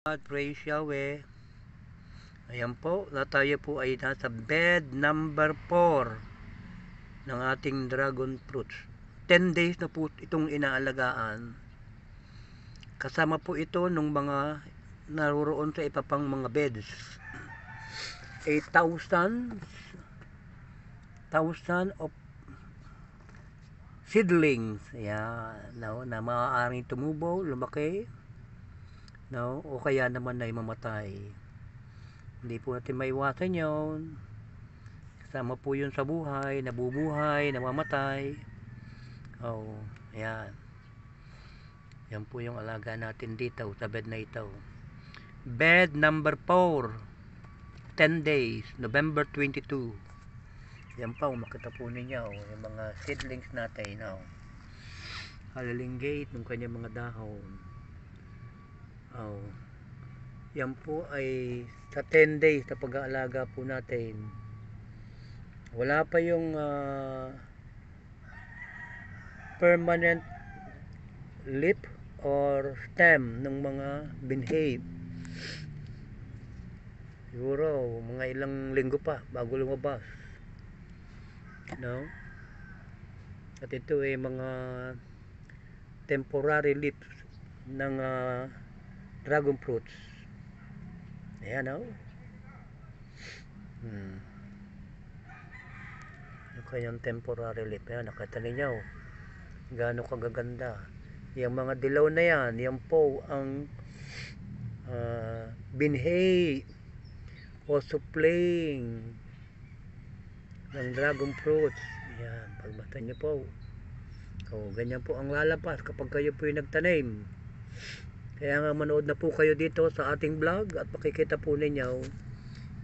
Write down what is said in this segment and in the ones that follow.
Praise Yahweh. Ayan po, tayo po ay nasa bed number 4 ng ating dragon fruits. 10 days na po itong inaalagaan. Kasama po ito ng mga naroroon sa ipapang mga beds. 8,000 of seedlings. Ayan, na maaaring tumubo, lumaki. No? O kaya naman ay mamatay. Hindi po natin maiwasan yun. Kasama po yun sa buhay, nabubuhay, namamatay. Oh, ayan. Yan po yung alaga natin dito sa bed na ito. Bed number 4. 10 days, November 22. Yan pa, makita po ninyo yung mga seedlings natin. Halalinggate ng kanyang mga dahon. Yan po ay sa 10 days na pag-aalaga po natin. Wala pa yung permanent leaf or stem ng mga binhi. Siguro mga ilang linggo pa bago lumabas. No? At ito ay mga temporary leaves ng dragon fruits. Ayan o. Yung kanyang temporary leaf. Ayan, nakita ninyo gaano kagaganda. Yung mga dilaw na yan, yan po ang binhi o supling ng dragon fruits. Ayan, pagbata nyo po. Ganyan po ang lalabas kapag kayo po yung nagtanim. Kaya nga manood na po kayo dito sa ating vlog at makikita po ninyo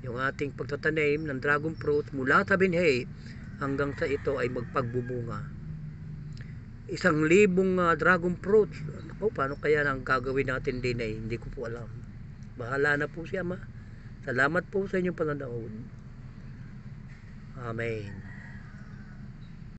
yung ating pagtatanim ng dragon fruit mula sa binhi hanggang sa ito ay magpagbubunga. 1,000 dragon fruit. Paano kaya ang gagawin natin din ay hindi ko po alam. Bahala na po siya, ma. Salamat po sa inyong panonood. Amen.